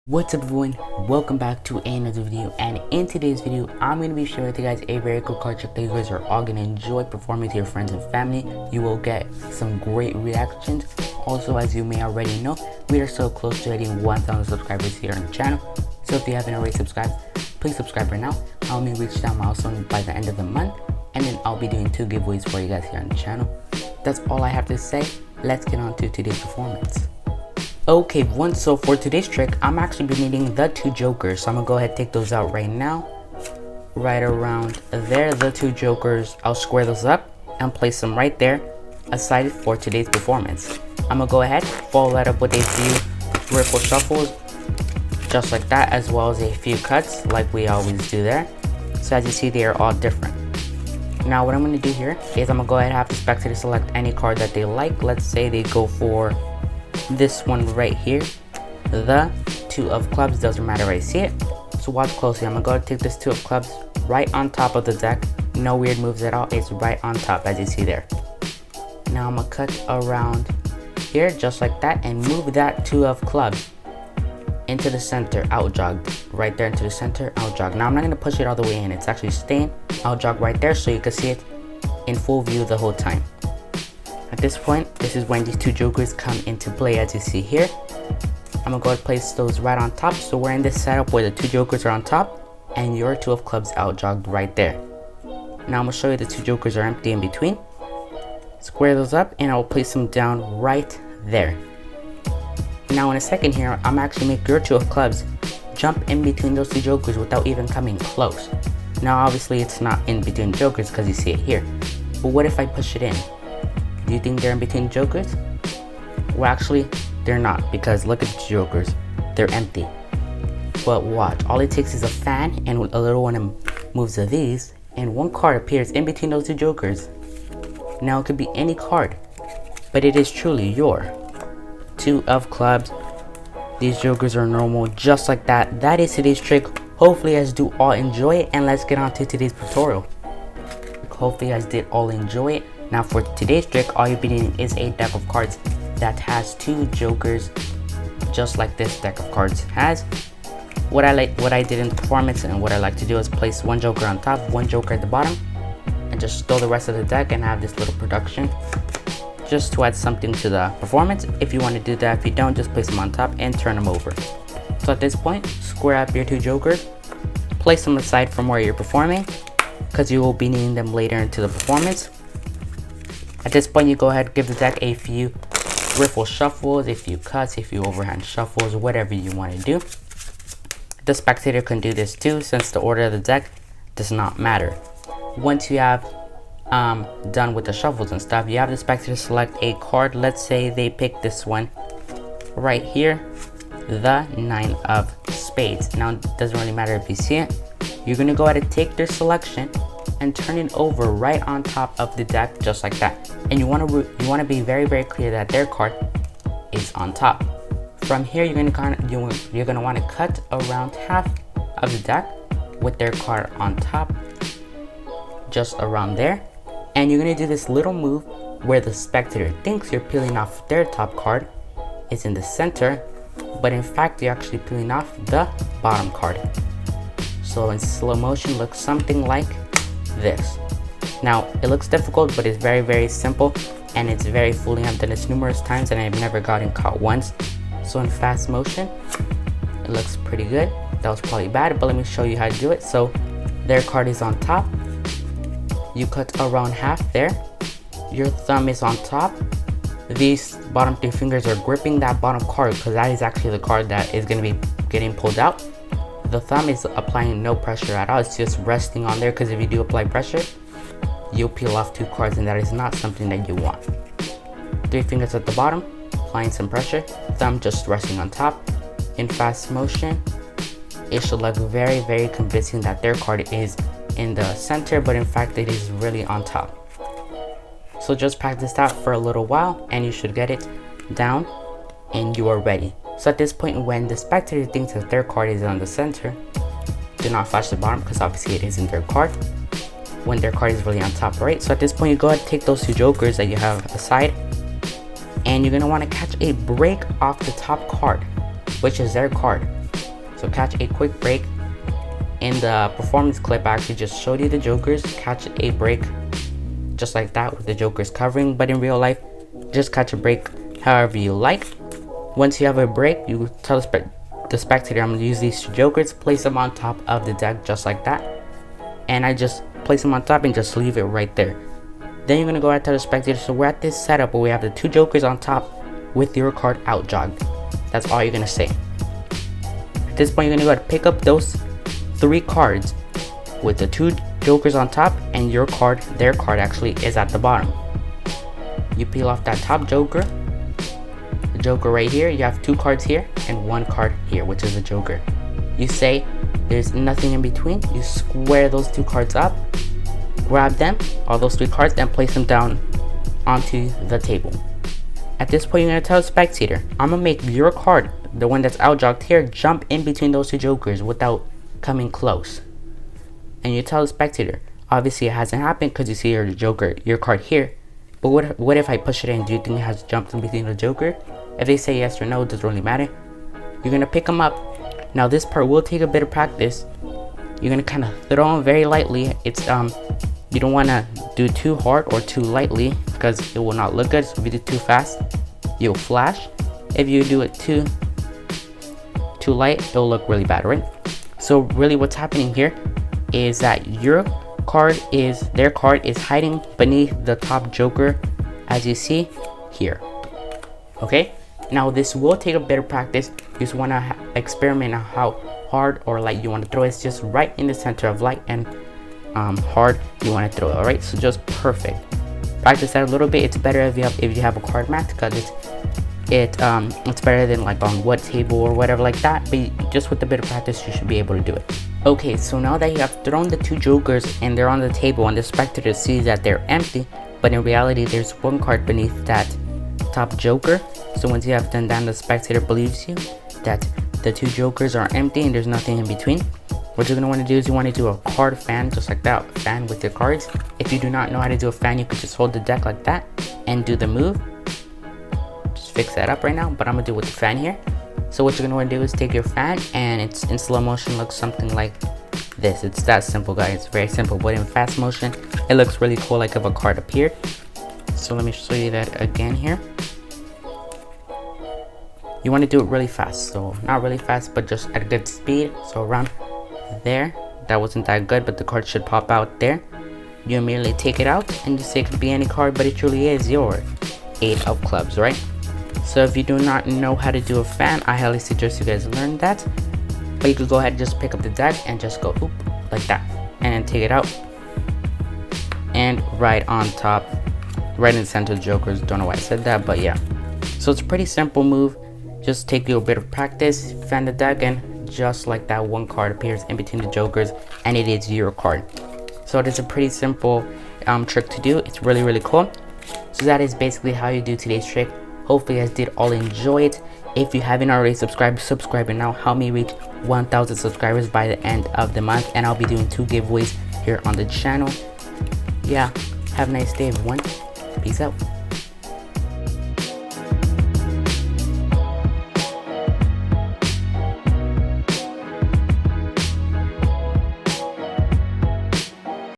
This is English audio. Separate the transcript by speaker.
Speaker 1: What's up everyone, welcome back to another video, and in today's video I'm going to be sharing with you guys a very cool card trick that you guys are all going to enjoy performing to your friends and family. You will get some great reactions. Also, as you may already know, we are so close to hitting 1,000 subscribers here on the channel, so if you haven't already subscribed, please subscribe right now. I'll only reach that milestone by the end of the month, and then I'll be doing 2 giveaways for you guys here on the channel. That's all I have to say. Let's get on to today's performance. Okay everyone, so for today's trick, I'm actually be needing the 2 jokers. So I'm gonna go ahead and take those out right now. Right around there, the 2 jokers, I'll square those up and place them right there aside for today's performance. I'm gonna go ahead, follow that up with a few riffle shuffles, just like that, as well as a few cuts like we always do there. So as you see, they are all different. Now what I'm gonna do here is I'm gonna go ahead and have the spectator select any card that they like. Let's say they go for this one right here, the 2 of clubs. Doesn't matter, I see it. So watch closely. I'm gonna go ahead and take this 2 of clubs right on top of the deck. No weird moves at all, it's right on top as you see there. Now I'm gonna cut around here just like that and move that 2 of clubs into the center, out jogged right there into the center, out jog. Now I'm not gonna push it all the way in, it's actually staying out jog right there so you can see it in full view the whole time. At this point, this is when these 2 jokers come into play as you see here. I'm gonna go ahead and place those right on top. So we're in this setup where the 2 jokers are on top and your 2 of clubs out jogged right there. Now I'm gonna show you the 2 jokers are empty in between. Square those up and I'll place them down right there. Now in a second here, I'm actually make your 2 of clubs jump in between those 2 jokers without even coming close. Now obviously it's not in between jokers because you see it here. But what if I push it in? Do you think they're in between jokers? Well, actually, they're not, because look at the jokers. They're empty. But watch, all it takes is a fan and a little one of moves of these, and 1 card appears in between those 2 jokers. Now it could be any card, but it is truly your 2 of clubs. These jokers are normal, just like that. That is today's trick. Hopefully you guys do all enjoy it, and let's get on to today's tutorial. Hopefully you guys did all enjoy it. Now for today's trick, all you'll be needing is a deck of cards that has 2 jokers, just like this deck of cards has. What I did in the performance and what I like to do is place 1 joker on top, 1 joker at the bottom, and just throw the rest of the deck and have this little production just to add something to the performance. If you want to do that, if you don't, just place them on top and turn them over. So at this point, square up your 2 jokers, place them aside from where you're performing, because you will be needing them later into the performance. At this point, you go ahead and give the deck a few riffle shuffles, a few cuts, a few overhand shuffles, whatever you want to do. The spectator can do this too, since the order of the deck does not matter. Once you have done with the shuffles and stuff, you have the spectator select a card. Let's say they pick this one right here, the 9 of spades. Now it doesn't really matter if you see it. You're going to go ahead and take their selection and turn it over right on top of the deck, just like that. And you want to be very clear that their card is on top. From here, you're gonna want to cut around half of the deck with their card on top, just around there. And you're gonna do this little move where the spectator thinks you're peeling off their top card is in the center, but in fact you're actually peeling off the bottom card. So in slow motion, looks something like this. Now it looks difficult, but it's very simple, and it's very fooling. I've done this numerous times and I've never gotten caught once. So in fast motion, it looks pretty good. That was probably bad, but let me show you how to do it. So their card is on top, you cut around half there, your thumb is on top, these bottom 3 fingers are gripping that bottom card, because that is actually the card that is going to be getting pulled out. The thumb is applying no pressure at all, it's just resting on there, because if you do apply pressure, you'll peel off 2 cards, and that is not something that you want. 3 fingers at the bottom, applying some pressure, thumb just resting on top. In fast motion, it should look very convincing that their card is in the center, but in fact it is really on top. So just practice that for a little while and you should get it down and you are ready. So at this point, when the spectator thinks that their card is on the center, do not flash the bottom, because obviously it isn't their card when their card is really on top, right? So at this point, you go ahead and take those 2 jokers that you have aside, and you're going to want to catch a break off the top card, which is their card. So catch a quick break. In the performance clip, I actually just showed you the jokers. Catch a break just like that with the jokers covering, but in real life, just catch a break however you like. Once you have a break, you tell the spectator, I'm going to use these two jokers, place them on top of the deck just like that. And I just place them on top and just leave it right there. Then you're going to go ahead to the spectator, so we're at this setup where we have the two jokers on top with your card out jogged. That's all you're going to say. At this point, you're going to go ahead and pick up those 3 cards with the 2 jokers on top, and your card, their card actually, is at the bottom. You peel off that top joker, the joker right here. You have 2 cards here and 1 card here, which is a joker. You say there's nothing in between. You square those 2 cards up, grab them, all those 3 cards, and place them down onto the table. At this point, you're going to tell the spectator, I'm going to make your card, the one that's out jogged here, jump in between those 2 jokers without coming close. And you tell the spectator, obviously it hasn't happened because you see your joker, your card here, but what if I push it in? Do you think it has jumped in between the joker? If they say yes or no, it doesn't really matter. You're gonna pick them up. Now this part will take a bit of practice. You're gonna kind of throw them very lightly. It's you don't want to do too hard or too lightly because it will not look good. So if you do too fast, you'll flash. If you do it too light, it'll look really bad, right? So really what's happening here is that their card is hiding beneath the top joker, as you see here. Okay, now this will take a bit of practice. You just want to experiment on how hard or light you want to throw it. It's just right in the center of light and hard you want to throw it. All right, so just perfect. Practice that a little bit. It's better if you have a card mat, because it's better than like on wood table or whatever like that, but just with a bit of practice you should be able to do it. Okay, so now that you have thrown the 2 jokers and they're on the table and the spectator sees that they're empty, but in reality there's 1 card beneath that top joker. So once you have done that, the spectator believes you that the 2 jokers are empty and there's nothing in between. What you're going to want to do is you want to do a card fan, just like that, fan with your cards. If you do not know how to do a fan, you could just hold the deck like that and do the move. Just fix that up right now, but I'm going to do it with the fan here. So what you're going to want to do is take your fan, and it's in slow motion, looks something like this. It's that simple, guys. It's very simple, but in fast motion, it looks really cool, like if a card appeared. So let me show you that again here. You want to do it really fast, so not really fast, but just at a good speed. So around there, that wasn't that good, but the card should pop out there. You immediately take it out, and you say it could be any card, but it truly is your 8 of clubs, right? So if you do not know how to do a fan, I highly suggest you guys learn that. But you could go ahead and just pick up the deck and just go oop, like that, and then take it out. And right on top, right in the center of the jokers. Don't know why I said that, but yeah. So it's a pretty simple move. Just take you a bit of practice, fan the deck, and just like that, 1 card appears in between the jokers, and it is your card. So it is a pretty simple trick to do. It's really, really cool. So that is basically how you do today's trick. Hopefully you guys did all enjoy it. If you haven't already subscribed, subscribe now. Help me reach 1,000 subscribers by the end of the month, and I'll be doing 2 giveaways here on the channel. Yeah, have a nice day, everyone. Peace out.